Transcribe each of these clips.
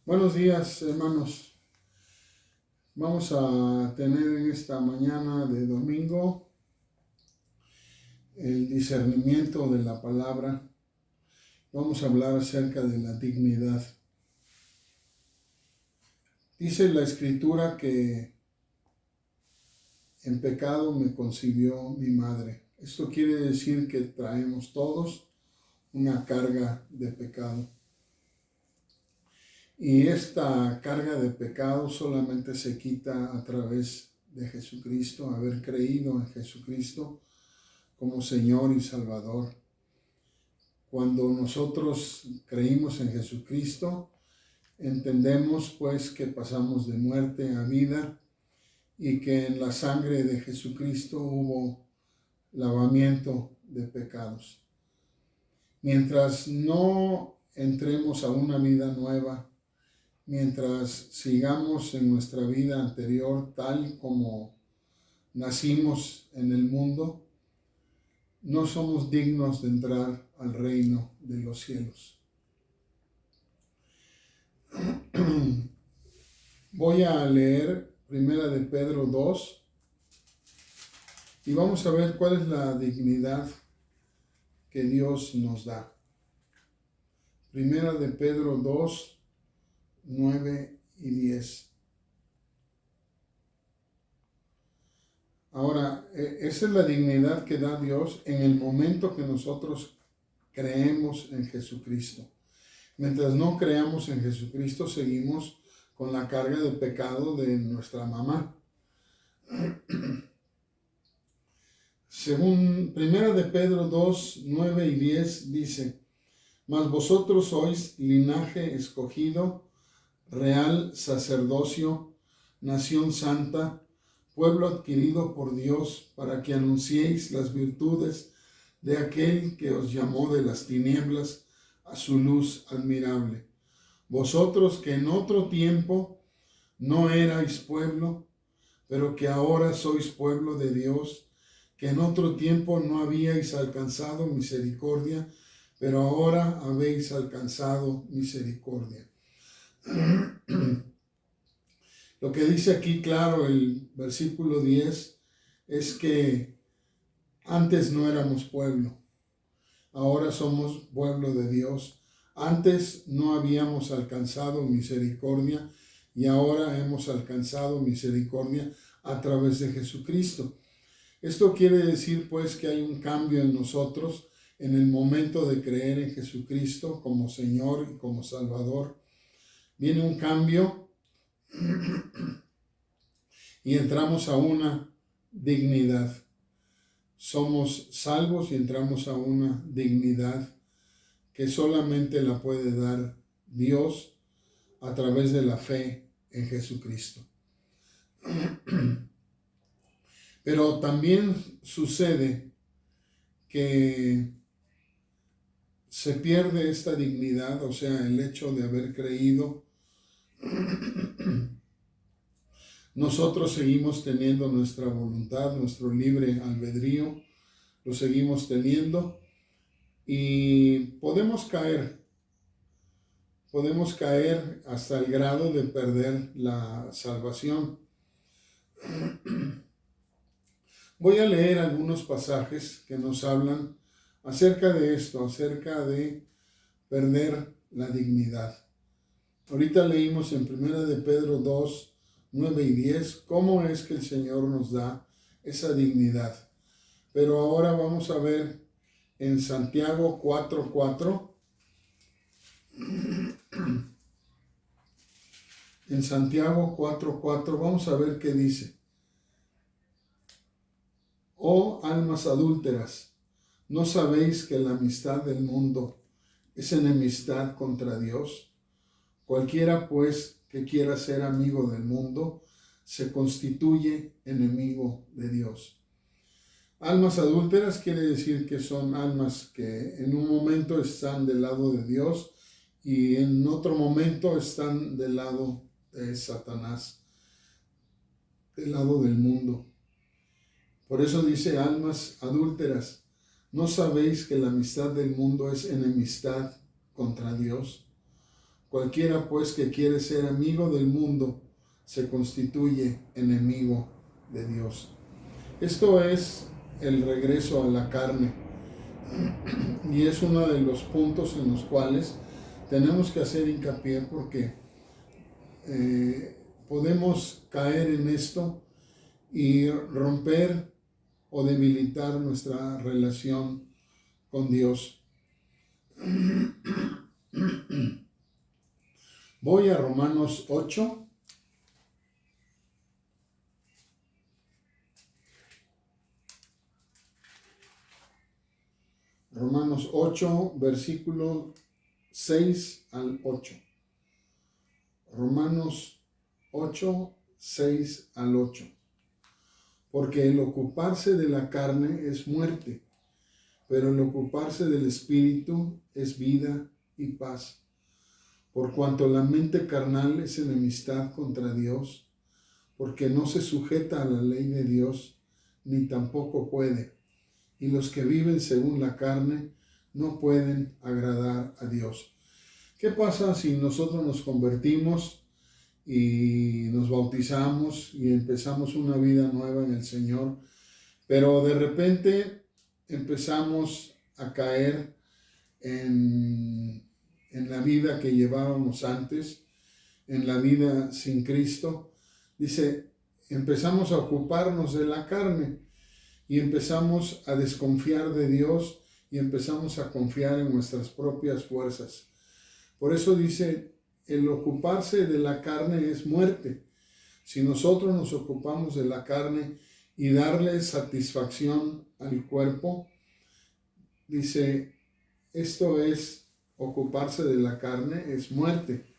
Buenos días, hermanos. Vamos a tener en esta mañana de domingo el discernimiento de la palabra. Vamos a hablar acerca de la dignidad. Dice la Escritura que en pecado me concibió mi madre. Esto quiere decir que traemos todos una carga de pecado. Y esta carga de pecado solamente se quita a través de Jesucristo, haber creído en Jesucristo como Señor y Salvador. Cuando nosotros creímos en Jesucristo, entendemos pues que pasamos de muerte a vida y que en la sangre de Jesucristo hubo lavamiento de pecados. Mientras no entremos a una vida nueva, mientras sigamos en nuestra vida anterior tal como nacimos en el mundo, no somos dignos de entrar al reino de los cielos. Voy a leer 1 de Pedro 2 y vamos a ver cuál es la dignidad que Dios nos da. 1 de Pedro 2, 9 y 10. Ahora, esa es la dignidad que da Dios en el momento que nosotros creemos en Jesucristo. Mientras no creamos en Jesucristo, seguimos con la carga de pecado de nuestra mamá. Según 1 de Pedro 2, 9 y 10 dice: Mas vosotros sois linaje escogido, real sacerdocio, nación santa, pueblo adquirido por Dios, para que anunciéis las virtudes de aquel que os llamó de las tinieblas a su luz admirable. Vosotros que en otro tiempo no erais pueblo, pero que ahora sois pueblo de Dios, que en otro tiempo no habíais alcanzado misericordia, pero ahora habéis alcanzado misericordia. Lo que dice aquí claro el versículo 10 es que antes no éramos pueblo, ahora somos pueblo de Dios. Antes no habíamos alcanzado misericordia y ahora hemos alcanzado misericordia a través de Jesucristo. Esto quiere decir pues que hay un cambio en nosotros en el momento de creer en Jesucristo como Señor y como Salvador. Viene un cambio y entramos a una dignidad. Somos salvos y entramos a una dignidad que solamente la puede dar Dios a través de la fe en Jesucristo. Pero también sucede que se pierde esta dignidad, o sea, el hecho de haber creído. Nosotros seguimos teniendo nuestra voluntad, nuestro libre albedrío, lo seguimos teniendo y podemos caer hasta el grado de perder la salvación. Voy a leer algunos pasajes que nos hablan acerca de esto, acerca de perder la dignidad. Ahorita leímos en 1 de Pedro 2, 9 y 10 cómo es que el Señor nos da esa dignidad. Pero ahora vamos a ver en Santiago 4:4. En Santiago 4:4 vamos a ver qué dice. Oh almas adúlteras, ¿no sabéis que la amistad del mundo es enemistad contra Dios? Cualquiera pues que quiera ser amigo del mundo se constituye enemigo de Dios. Almas adúlteras quiere decir que son almas que en un momento están del lado de Dios y en otro momento están del lado de Satanás, del lado del mundo. Por eso dice almas adúlteras, ¿no sabéis que la amistad del mundo es enemistad contra Dios? Cualquiera pues que quiere ser amigo del mundo se constituye enemigo de Dios. Esto es el regreso a la carne y es uno de los puntos en los cuales tenemos que hacer hincapié porque podemos caer en esto y romper o debilitar nuestra relación con Dios. Voy a Romanos 8. Romanos 8, versículo 6 al 8. Romanos 8, 6 al 8. Porque el ocuparse de la carne es muerte, pero el ocuparse del Espíritu es vida y paz. Por cuanto la mente carnal es enemistad contra Dios, porque no se sujeta a la ley de Dios, ni tampoco puede. Y los que viven según la carne no pueden agradar a Dios. ¿Qué pasa si nosotros nos convertimos y nos bautizamos y empezamos una vida nueva en el Señor, pero de repente empezamos a caer en la vida que llevábamos antes, en la vida sin Cristo? Dice, empezamos a ocuparnos de la carne y empezamos a desconfiar de Dios y empezamos a confiar en nuestras propias fuerzas. Por eso dice, el ocuparse de la carne es muerte. Si nosotros nos ocupamos de la carne y darle satisfacción al cuerpo, dice, esto es ocuparse de la carne, es muerte.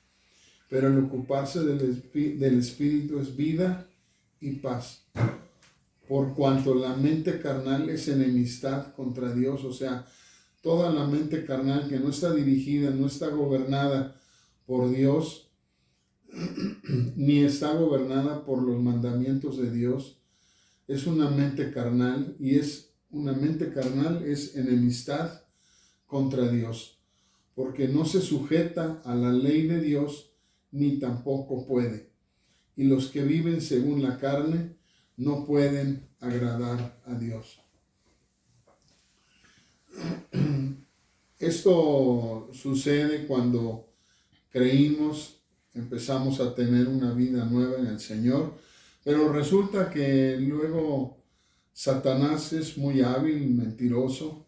Pero el ocuparse del Espíritu es vida y paz. Por cuanto la mente carnal es enemistad contra Dios, o sea, toda la mente carnal que no está dirigida, no está gobernada por Dios, ni está gobernada por los mandamientos de Dios, es una mente carnal y una mente carnal es enemistad contra Dios, porque no se sujeta a la ley de Dios, ni tampoco puede. Y los que viven según la carne no pueden agradar a Dios. Esto sucede cuando creímos, empezamos a tener una vida nueva en el Señor, pero resulta que luego Satanás es muy hábil, mentiroso,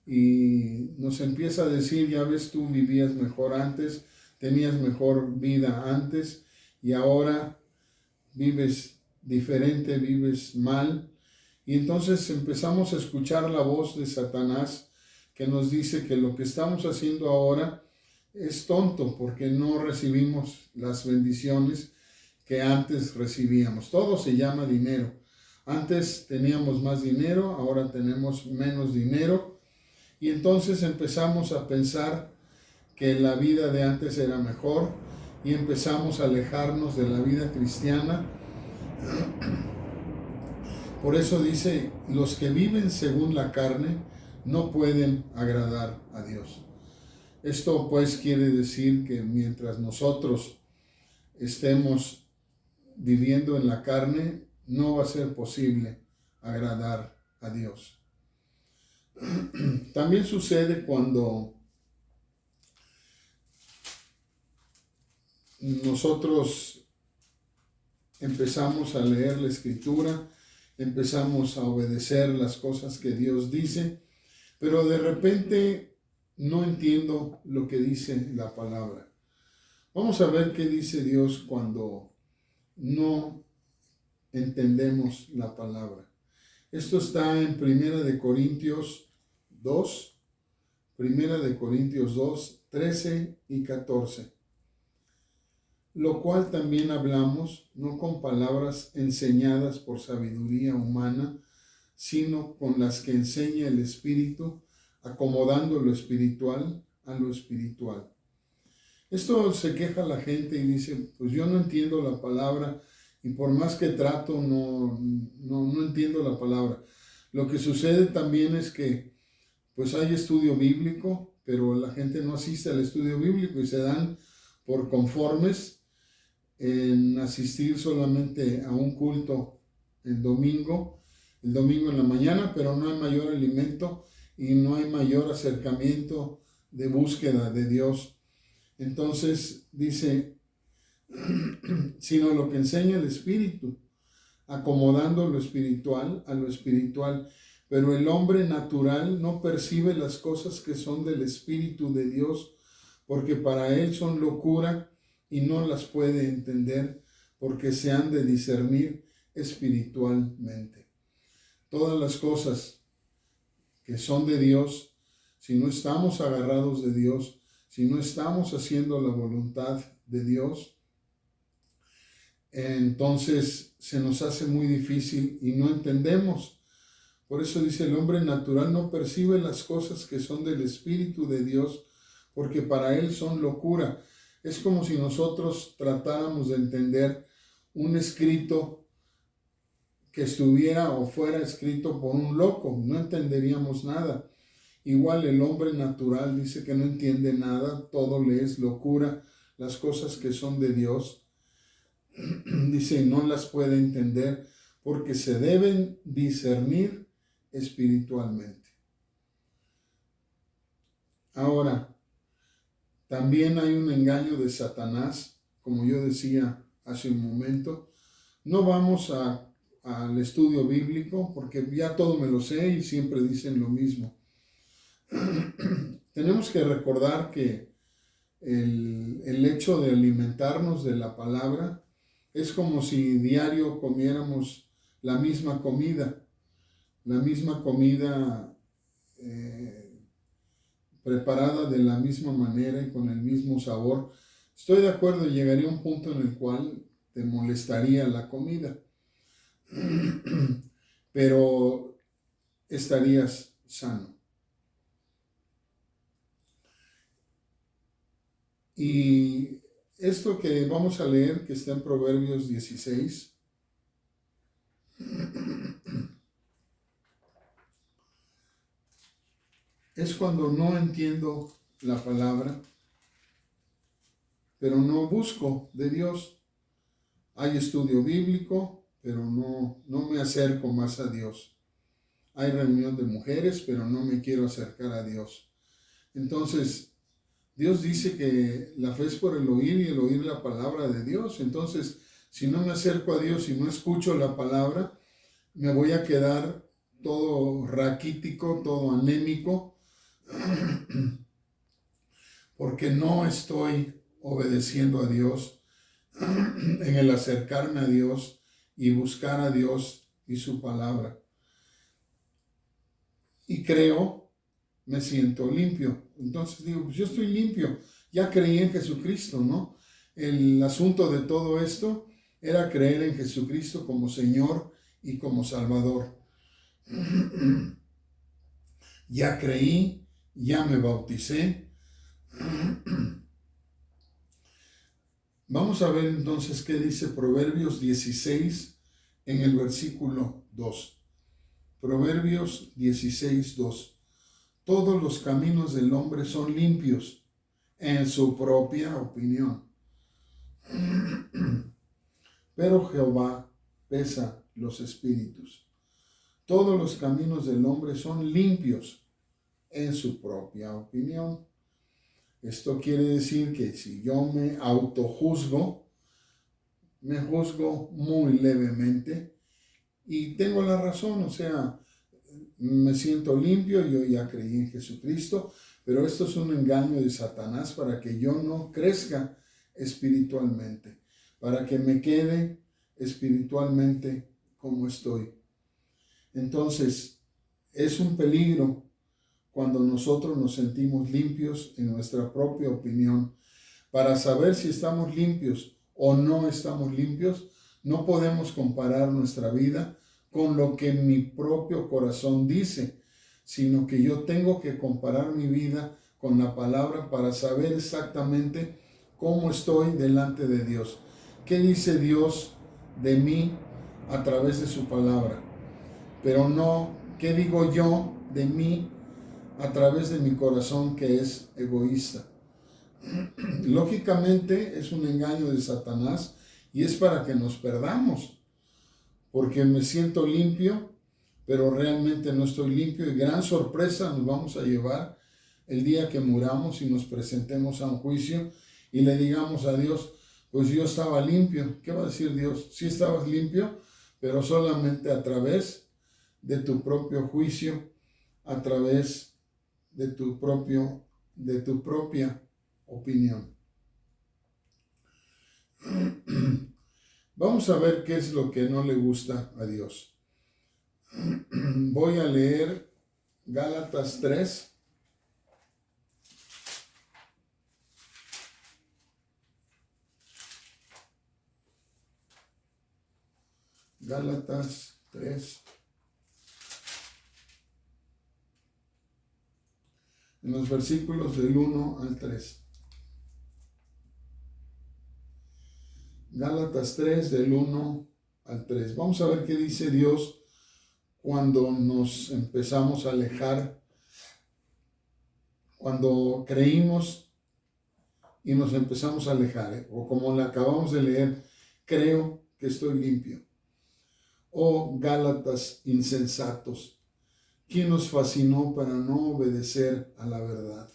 y nos empieza a decir, ya ves, tú vivías mejor antes, tenías mejor vida antes, y ahora vives diferente, vives mal. Y entonces empezamos a escuchar la voz de Satanás que nos dice que lo que estamos haciendo ahora es tonto porque no recibimos las bendiciones que antes recibíamos. Todo se llama dinero. Antes teníamos más dinero, ahora tenemos menos dinero. Y entonces empezamos a pensar que la vida de antes era mejor y empezamos a alejarnos de la vida cristiana. Por eso dice, los que viven según la carne no pueden agradar a Dios. Esto pues quiere decir que mientras nosotros estemos viviendo en la carne, no va a ser posible agradar a Dios. También sucede cuando nosotros empezamos a leer la Escritura, empezamos a obedecer las cosas que Dios dice, pero de repente no entiendo lo que dice la palabra. Vamos a ver qué dice Dios cuando no entendemos la palabra. Esto está en 1 Corintios 2, 13 y 14. Lo cual también hablamos, no con palabras enseñadas por sabiduría humana, sino con las que enseña el Espíritu, acomodando lo espiritual a lo espiritual. Esto se queja la gente y dice, pues yo no entiendo la palabra y por más que trato no entiendo la palabra. Lo que sucede también es que pues hay estudio bíblico, pero la gente no asiste al estudio bíblico y se dan por conformes en asistir solamente a un culto el domingo en la mañana, pero no hay mayor alimento y no hay mayor acercamiento de búsqueda de Dios. Entonces dice, sino lo que enseña el Espíritu, acomodando lo espiritual a lo espiritual. Pero el hombre natural no percibe las cosas que son del Espíritu de Dios, porque para él son locura y no las puede entender, porque se han de discernir espiritualmente. Todas las cosas que son de Dios, si no estamos agarrados de Dios, si no estamos haciendo la voluntad de Dios, entonces se nos hace muy difícil y no entendemos. Por eso dice, el hombre natural no percibe las cosas que son del Espíritu de Dios, porque para él son locura. Es como si nosotros tratáramos de entender un escrito que estuviera o fuera escrito por un loco, no entenderíamos nada. Igual el hombre natural dice que no entiende nada, todo le es locura, las cosas que son de Dios, dice, no las puede entender porque se deben discernir espiritualmente. Ahora, también hay un engaño de Satanás, como yo decía hace un momento. No vamos al estudio bíblico porque ya todo me lo sé y siempre dicen lo mismo. Tenemos que recordar que el hecho de alimentarnos de la palabra es como si diario comiéramos la misma comida preparada de la misma manera y con el mismo sabor. Estoy de acuerdo, llegaría un punto en el cual te molestaría la comida, pero estarías sano. Y esto que vamos a leer, que está en Proverbios 16, es cuando no entiendo la palabra, pero no busco de Dios. Hay estudio bíblico, pero no me acerco más a Dios. Hay reunión de mujeres, pero no me quiero acercar a Dios. Entonces, Dios dice que la fe es por el oír y el oír la palabra de Dios. Entonces, si no me acerco a Dios y no escucho la palabra, me voy a quedar todo raquítico, todo anémico, porque no estoy obedeciendo a Dios en el acercarme a Dios y buscar a Dios y su palabra. Y creo, me siento limpio. Entonces digo, pues yo estoy limpio, ya creí en Jesucristo, ¿no? El asunto de todo esto era creer en Jesucristo como Señor y como Salvador. Ya creí, ya me bauticé. Vamos a ver entonces qué dice Proverbios 16 en el versículo 2. Proverbios 16, 2. Todos los caminos del hombre son limpios en su propia opinión, pero Jehová pesa los espíritus. Todos los caminos del hombre son limpios en su propia opinión. Esto quiere decir que si yo me autojuzgo, me juzgo muy levemente y tengo la razón, o sea, me siento limpio, yo ya creí en Jesucristo, pero esto es un engaño de Satanás para que yo no crezca espiritualmente, para que me quede espiritualmente como estoy. Entonces, es un peligro cuando nosotros nos sentimos limpios en nuestra propia opinión. Para saber si estamos limpios o no estamos limpios, no podemos comparar nuestra vida con lo que mi propio corazón dice, sino que yo tengo que comparar mi vida con la palabra para saber exactamente cómo estoy delante de Dios. ¿Qué dice Dios de mí a través de su palabra? Pero no, ¿qué digo yo de mí a través de mi corazón que es egoísta? Lógicamente es un engaño de Satanás y es para que nos perdamos, porque me siento limpio, pero realmente no estoy limpio y gran sorpresa nos vamos a llevar el día que muramos y nos presentemos a un juicio y le digamos a Dios, pues yo estaba limpio. ¿Qué va a decir Dios? Sí estabas limpio, pero solamente a través de tu propio juicio, a través de tu propia opinión. Vamos a ver qué es lo que no le gusta a Dios. Voy a leer Gálatas 3. Gálatas 3. En los versículos del 1 al 3. Gálatas 3 del 1 al 3. Vamos a ver qué dice Dios cuando nos empezamos a alejar, cuando creímos y nos empezamos a alejar, o como le acabamos de leer, creo que estoy limpio. Oh Gálatas insensatos, ¿quién os fascinó para no obedecer a la verdad?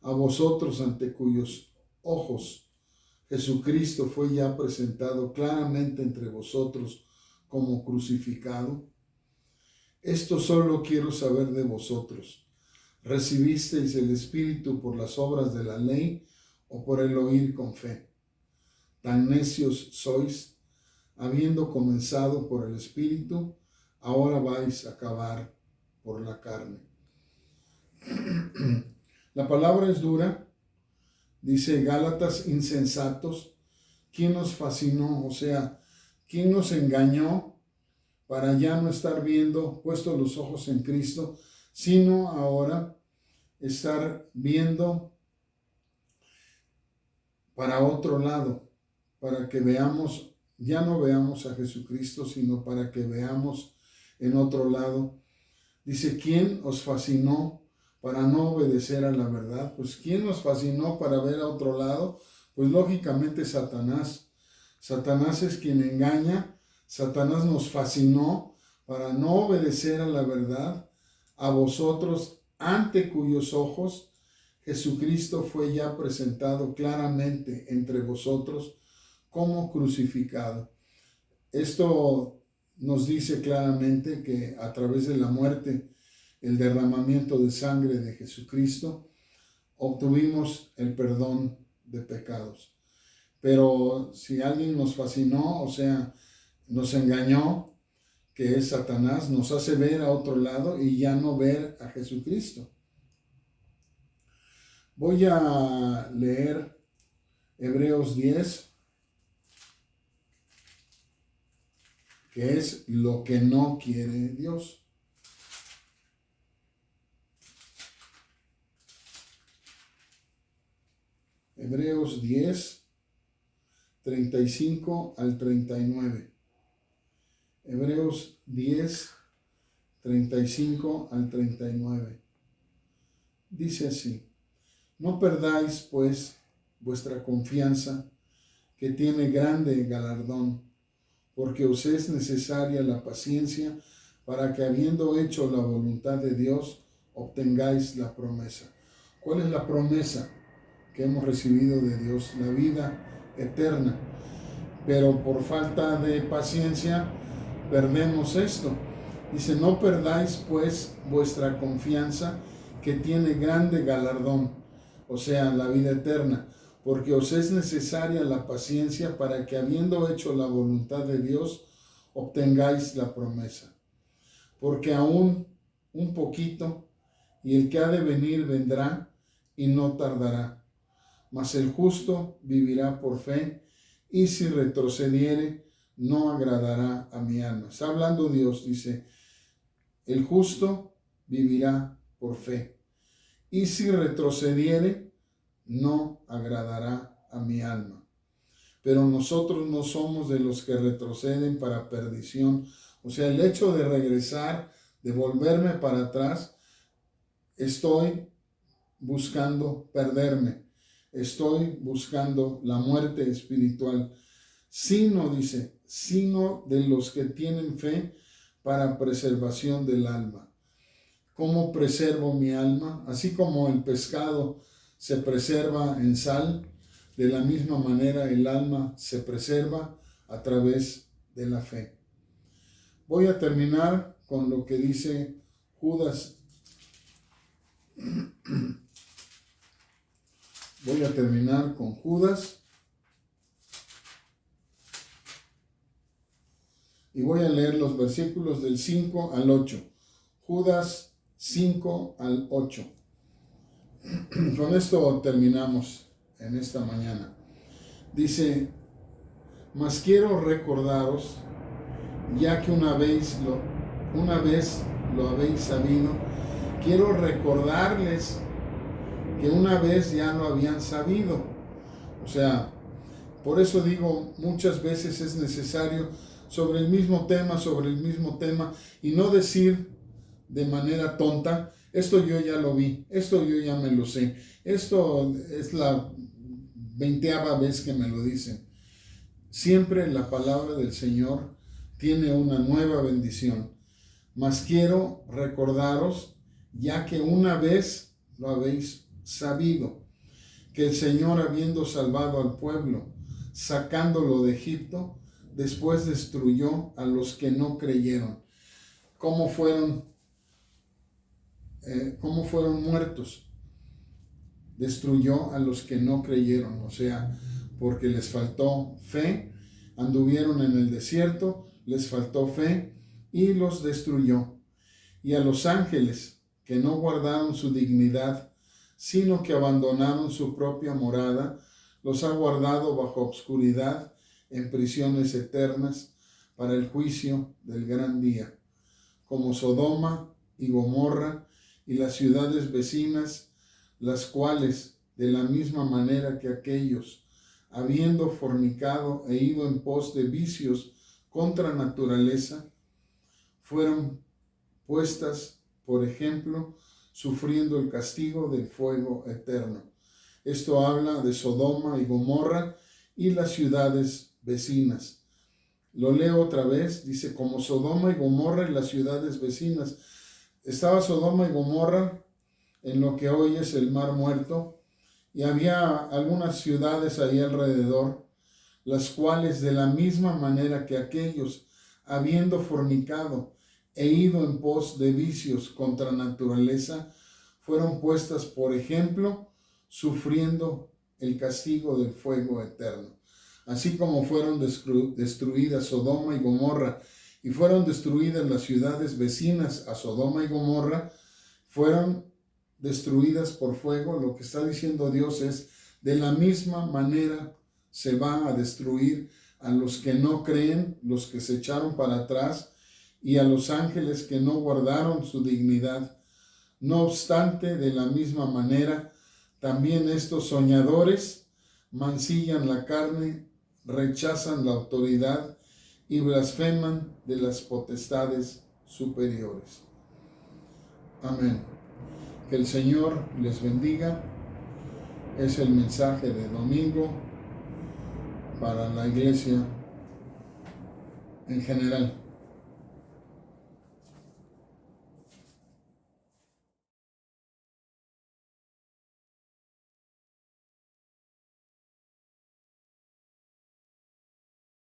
A vosotros ante cuyos ojos Jesucristo fue ya presentado claramente entre vosotros como crucificado. Esto solo quiero saber de vosotros. ¿Recibisteis el Espíritu por las obras de la ley o por el oír con fe? Tan necios sois, habiendo comenzado por el Espíritu, ahora vais a acabar por la carne. La palabra es dura. Dice Gálatas insensatos, ¿quién nos fascinó? O sea, ¿quién nos engañó para ya no estar viendo, puesto los ojos en Cristo, sino ahora estar viendo para otro lado, para que veamos, ya no veamos a Jesucristo, sino para que veamos en otro lado? Dice, ¿quién os fascinó para no obedecer a la verdad? Pues ¿quién nos fascinó para ver a otro lado? Pues lógicamente Satanás. Satanás es quien engaña. Satanás nos fascinó para no obedecer a la verdad, a vosotros ante cuyos ojos Jesucristo fue ya presentado claramente entre vosotros como crucificado. Esto nos dice claramente que a través de la muerte, el derramamiento de sangre de Jesucristo, obtuvimos el perdón de pecados. Pero si alguien nos fascinó, o sea, nos engañó, que es Satanás, nos hace ver a otro lado y ya no ver a Jesucristo. Voy a leer Hebreos 10, que es lo que no quiere Dios. Hebreos 10, 35 al 39. Hebreos 10, 35 al 39. Dice así: no perdáis, pues, vuestra confianza, que tiene grande galardón, porque os es necesaria la paciencia, para que habiendo hecho la voluntad de Dios, obtengáis la promesa. ¿Cuál es la promesa que hemos recibido de Dios? La vida eterna. Pero por falta de paciencia perdemos esto. Dice, no perdáis pues vuestra confianza, que tiene grande galardón, o sea, la vida eterna, porque os es necesaria la paciencia, para que habiendo hecho la voluntad de Dios, obtengáis la promesa. Porque aún un poquito, y el que ha de venir vendrá, y no tardará. Mas el justo vivirá por fe, y si retrocediere, no agradará a mi alma. Está hablando Dios, dice, el justo vivirá por fe, y si retrocediere, no agradará a mi alma. Pero nosotros no somos de los que retroceden para perdición. O sea, el hecho de regresar, de volverme para atrás, estoy buscando perderme. estoy buscando la muerte espiritual, sino, dice, sino de los que tienen fe para preservación del alma. ¿Cómo preservo mi alma? Así como el pescado se preserva en sal, de la misma manera el alma se preserva a través de la fe. Voy a terminar con lo que dice Judas. Voy a terminar con Judas. Y voy a leer los versículos del 5 al 8. Judas 5 al 8. Con esto terminamos en esta mañana. Dice, mas quiero recordaros, ya que una vez lo habéis sabido, quiero recordarles que una vez ya lo habían sabido. O sea, por eso digo, muchas veces es necesario sobre el mismo tema, y no decir de manera tonta, esto yo ya lo vi, esto yo ya me lo sé, esto es la 20ª vez que me lo dicen. Siempre la palabra del Señor tiene una nueva bendición. Mas quiero recordaros, ya que una vez lo habéis sabido, que el Señor, habiendo salvado al pueblo, sacándolo de Egipto, después destruyó a los que no creyeron. ¿Cómo fueron muertos? Destruyó a los que no creyeron, o sea, porque les faltó fe, anduvieron en el desierto, les faltó fe y los destruyó. Y a los ángeles que no guardaron su dignidad, sino que abandonaron su propia morada, los ha guardado bajo obscuridad en prisiones eternas para el juicio del gran día, como Sodoma y Gomorra y las ciudades vecinas, las cuales, de la misma manera que aquellos, habiendo fornicado e ido en pos de vicios contra naturaleza, fueron puestas, por ejemplo, sufriendo el castigo del fuego eterno. Esto habla de Sodoma y Gomorra y las ciudades vecinas. Lo leo otra vez, dice, como Sodoma y Gomorra y las ciudades vecinas. Estaba Sodoma y Gomorra en lo que hoy es el Mar Muerto, y había algunas ciudades ahí alrededor, las cuales de la misma manera que aquellos, habiendo fornicado e ido en pos de vicios contra naturaleza, fueron puestas por ejemplo, sufriendo el castigo del fuego eterno. Así como fueron destruidas Sodoma y Gomorra, y fueron destruidas las ciudades vecinas a Sodoma y Gomorra, fueron destruidas por fuego. Lo que está diciendo Dios es, de la misma manera se va a destruir a los que no creen, los que se echaron para atrás, y a los ángeles que no guardaron su dignidad. No obstante, de la misma manera, también estos soñadores mancillan la carne, rechazan la autoridad y blasfeman de las potestades superiores. Amén. Que el Señor les bendiga. Es el mensaje de domingo para la iglesia en general.